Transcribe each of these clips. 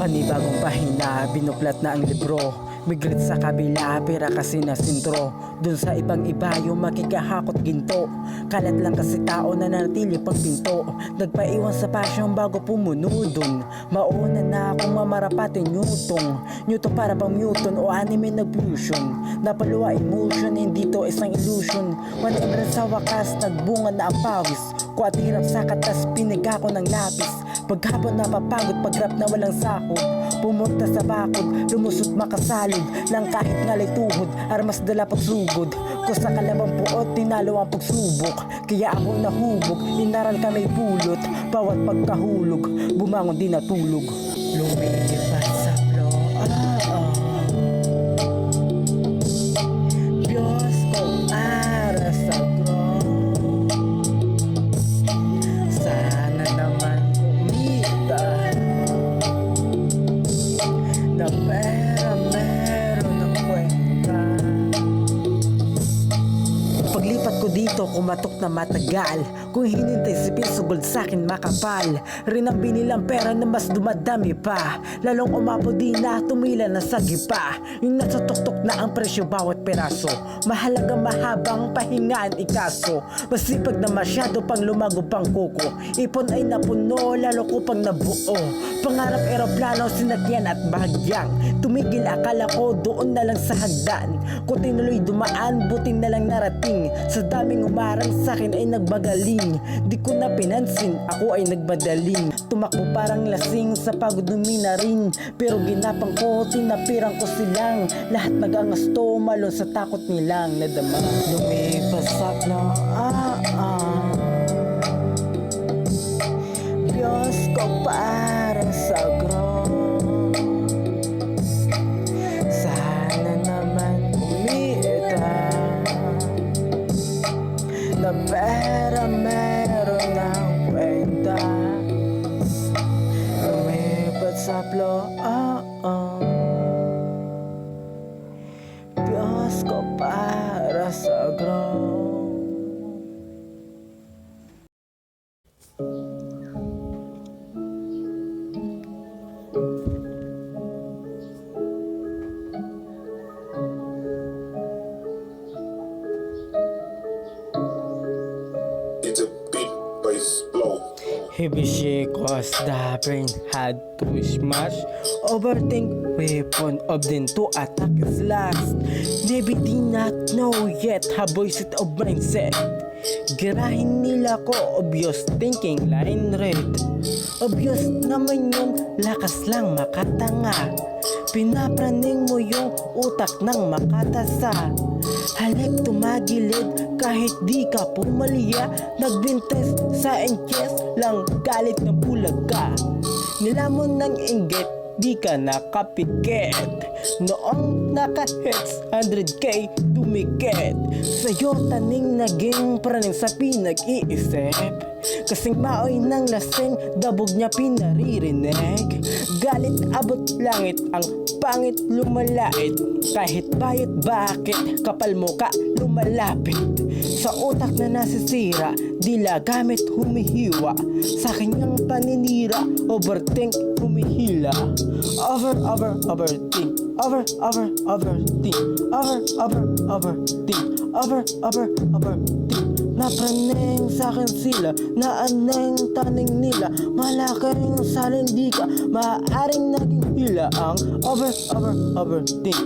Panibagong pahina, binuklat na ang libro. Migrit sa kabila, pera kasi na sintro. Dun sa ibang iba yung makikahakot ginto. Kalat lang kasi tao na nanatili pang pinto. Nagpaiwan sa pasyong bago pumuno dun. Mauna na akong mamarapatin Newton. Newton para bang Newton o anime nag-fusion. Napaluwa emotion, hindi to isang illusion. Whenever sa wakas, nagbunga na ang pawis. Kuat hirap sa katas, piniga ko ng lapis. Paghapon napapagod, pag-rap na walang sahod. Pumunta sa bakod, lumusot makasalod. Lang kahit ngalay tuhod, armas dala pagsugod. Ko sa kalabang puot, tinalo ang pagsubok. Kaya ako nahubog, inaral ka may pulot. Bawat pagkahulog, bumangon din natulog. Lumipat sa Diyos ko para sa sana naman kumita na pera meron ng kwenta. Paglipat ko dito, kumatok na matagal. Kung hinintay si piso gold sa'kin makapal. Rin ang binilang pera na mas dumadami pa. Lalong umapo din na tumila na sa gipa. Yung nasa tuktok na ang presyo bawat peraso. Mahalaga mahabang pahingaan ikaso. Masipag na masyado pang lumago pang kuko. Ipon ay napuno, lalo ko pang nabuo. Pangarap eroplano, sinakyan at bahagyang. Tumigil akala ko doon na lang sa hagdan. Kung tinuloy dumaan, buti na lang narating. Sa daming umarang sa'kin ay nagbagaling. Di ko na pinansin, ako ay nagmadaling. Tumakbo parang lasing, sa pagod lumina rin. Pero ginapang ko, tinapirang ko silang. Lahat nag-angasto, malo sa takot nilang nadama. Lumipasak na Diyos ko para sa sana naman kumita na pera meron ng kwenta. Lumipat sa Diyos ko para sa It's a big bass blow. Hibishi cause the brain had to smash. Overthink weapon of them to attack is last. Maybe did not know yet haboy set of mindset. Girahin nila ko obvious thinking line red. Obvious naman yung lakas lang makatanga. Pinapraning mo yung utak ng makatasa. Halik tumagilid kahit di ka pumalya. Nagbintes sa enches lang galit na bulag ka. Nilamon ng inggit, di ka nakapikit. Noong naka-hits 100k tumikit. Sa'yo taning naging praning sa pinag-iisip. Kasing maoy ng lasing, dabog niya pinaririnig. Galit abot langit, ang pangit lumalait. Kahit bayot bakit, kapal mo ka lumalapit. Sa utak na nasisira, dila gamit humihiwa. Sa kanyang paninira, overthink humihila. Overthink. Overthink. Overthink. Napraning sa'kin sila, naaneng taning nila. Malaking salindi ka, maaaring naging hila. Ang overthink. Overthink.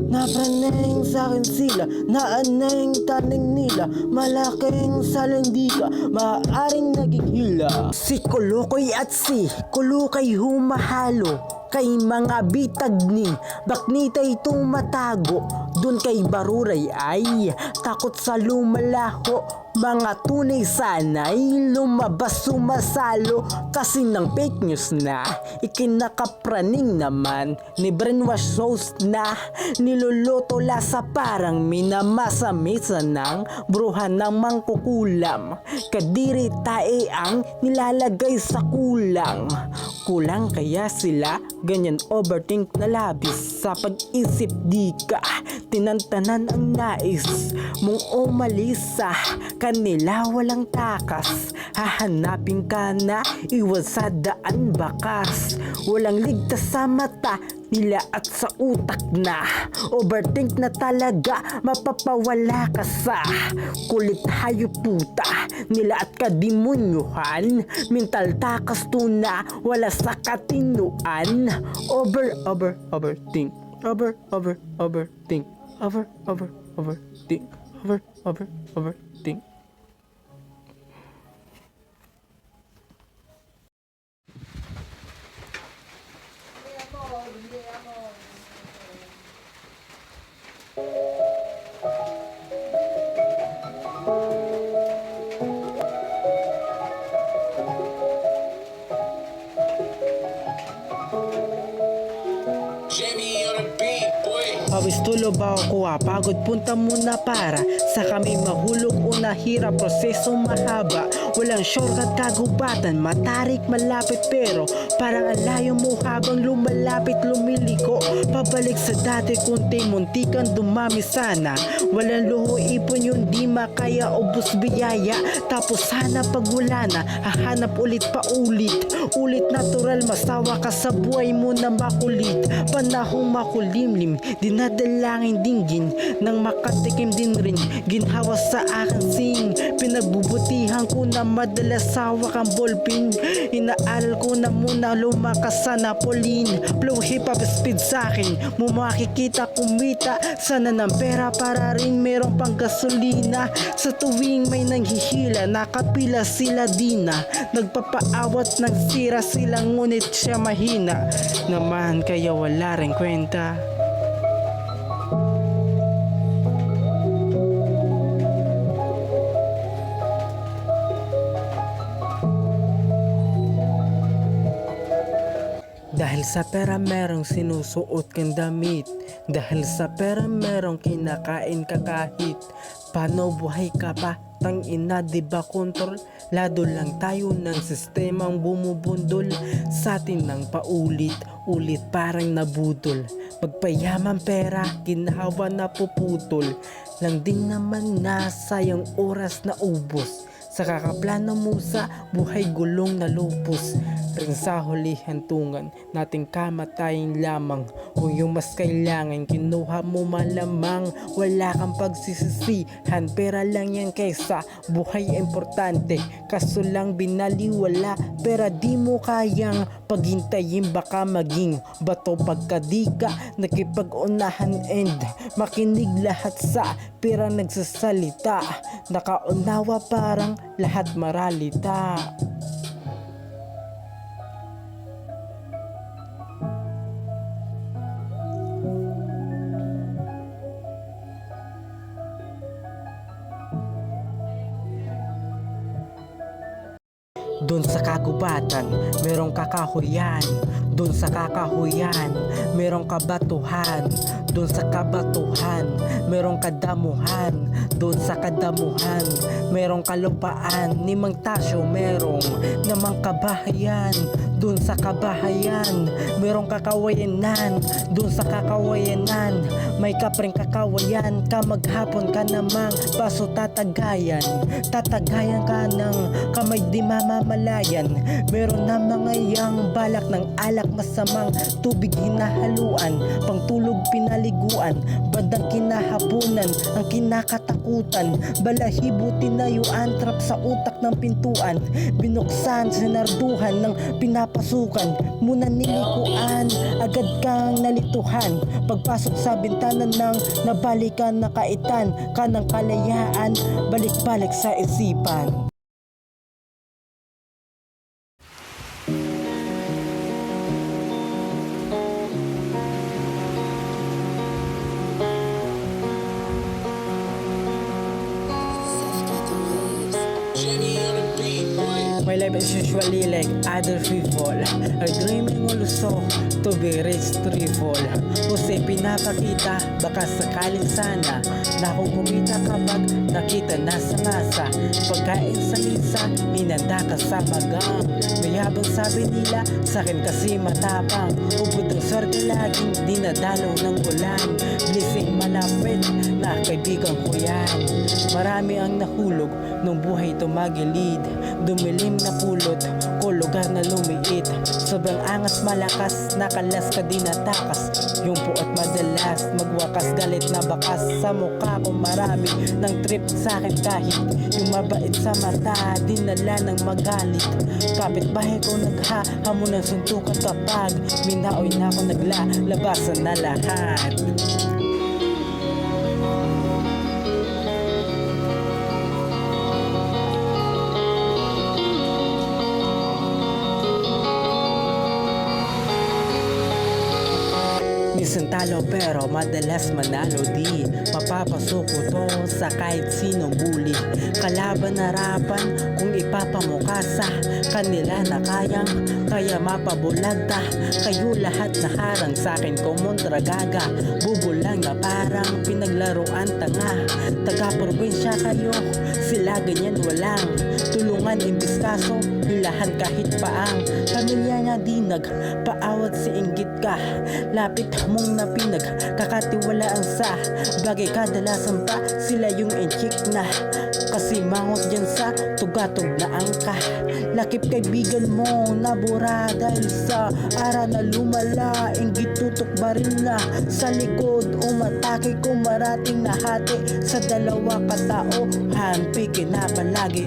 Napraning sa'kin sila, naaneng taning nila. Malaking salindi ka, maaaring naging hila. Si Kulukoy at si Kulukay humahalo. Kay mga bitag ni baknitay tumatago. Dun kay baruray ay takot sa lumalaho. Mga tunay sana'y lumabas sumasalo. Kasi ng fake news na ikinakapraning naman. Ni brainwash sauce na niluluto lasa parang minamasa-misa ng bruhan ng mangkukulam. Kadiri tae ang nilalagay sa kulang. Kulang kaya sila ganyan overthink na labis sa pag-isip di ka Tinantanan ang nais mong umalis sa kanila, walang takas. Hahanapin ka na, iwan sa daan bakas. Walang ligtas sa mata nila at sa utak na. Overthink na talaga, mapapawala ka sa kulit hayop puta nila at kademonyuhan. Mental takas tuna, wala sa katinuan. Overthink. Overthink. Overthink. Overthink. Jamie on the beat, boy. Pawis tulo ba ako pagod punta muna para sa kami mahulog una hirap proseso mahaba. Walang shortcut kagubatan, matarik malapit pero parang alayo mo habang lumalapit lumiliko. Pabalik sa dati kunti muntikan dumami sana. Walang luho ipon yun di makaya ubos biyaya. Tapos sana pag wala na hahanap ulit pa ulit. Ulit natural masawa ka sa buhay mo na makulit. Panahong makulimlim dinadalangin dinggin nang makatikim din rin ginhawa sa aking sing. Pinagbubutihan ko na madalas sawa kang ballpen. Inaaral ko na muna lumakas sa Napolin. Flow hip hop speed sa akin mo makikita kumita. Sana ng pera para rin merong pang gasolina. Sa tuwing may nanghihila nakapila sila dina. Nagpapaawat ng sira sila ngunit siya mahina naman kaya wala rin kwenta. Dahil sa pera merong sinusuot kang damit. Dahil sa pera merong kinakain ka kahit paano buhay ka pa. Tang ina diba kontrol? Lado lang tayo ng sistemang bumubundol sa atin ng paulit-ulit parang nabudol. Magpayaman pera, ginawa na puputol. Lang din naman na sayang oras na ubos. Sa kakaplano mo sa buhay gulong na lupos. Rin sa huli hantungan nating kamatayin lamang. Kung yung mas kailangan kinuha mo malamang. Wala kang pagsisisihan, pera lang yan kaysa buhay importante. Kaso lang binaliwala, pera di mo kayang paghintayin. Baka maging bato pagka di ka nakipag-unahan and makinig lahat sa pera nagsasalita. Nakaunawa parang lahat maralita. Doon sa kagubatan, merong kakahuyan. Doon sa kakahuyan, merong kabatuhan. Doon sa kabatuhan, merong kadamuhan. Doon sa kadamuhan, merong kalupaan. Ni Mang Tasyo, merong namang kabahayan. Doon sa kabahayan, merong kakawayanan. Doon sa kakawayanan, may kapring kakawayan. Kamaghapon ka namang baso tatagayan. Tatagayan ka ng kamay di mamamalayan. Meron na mga yang balak ng alak masamang tubig hinahaluan. Pangtulog pinaliguan, bandang kinahapunan ang kinakatakutan. Balahibo tinayuan, trap sa utak ng pintuan. Binuksan, sinarduhan ng pinapasukan. Muna nilikuan, agad kang nalituhan. Pagpasok sa bintana ng nabalikan na kaitan ka ng kalayaan, balik-balik sa isipan. My life is usually like other people. I dreaming also to be rich threefold. Jose pinapakita, baka sakaling sana na kung kumita kapag nakita na sa masa. Pagkain sa misa, hinanda ka sa magang. Mayabang sabi nila, sa'kin kasi matapang. Ubod ang swerte laging dinadalaw ng ulan. Blessing malapit na kaibigan ko yan. Marami ang nahulog nung buhay tumagilid. Dumilim na pulot ko lugar na lumiit. Sobrang angas malakas, nakalas ka din natakas. Yung puot madalas, magwakas galit na bakas. Sa mukha ko marami ng trip sa'kin kahit yung mabait sa mata, dinala ng magalit. Kapitbahay ko naghahamon ng suntukan kapag minaoy na ako naglalabasan na lahat. Minsan talo pero madalas manalo di. Mapapasok ko to sa kahit sinong bully. Kalaban harapan kung ipapamukha sa kanila na kaya mapabulagta. Kayo lahat na harang sa'kin kumontra gaga. Bubulang na parang pinaglaruan tanga. Taga-probinsya kayo, sila ganyan walang tulungan imbis kaso hilahan kahit paang. Pamilya na di nagpaawat si inggit ka. Lapit mong napinag kakatiwalaan sa bagay kadalasan pa sila yung inchik na kasi mangot dyan sa tugatog na angka. Lakip kaibigan mo nabura dahil sa ara na lumala. Inggit tutok baril na sa likod umatake kung marating nahati sa dalawa katao. Handpikin na palagi.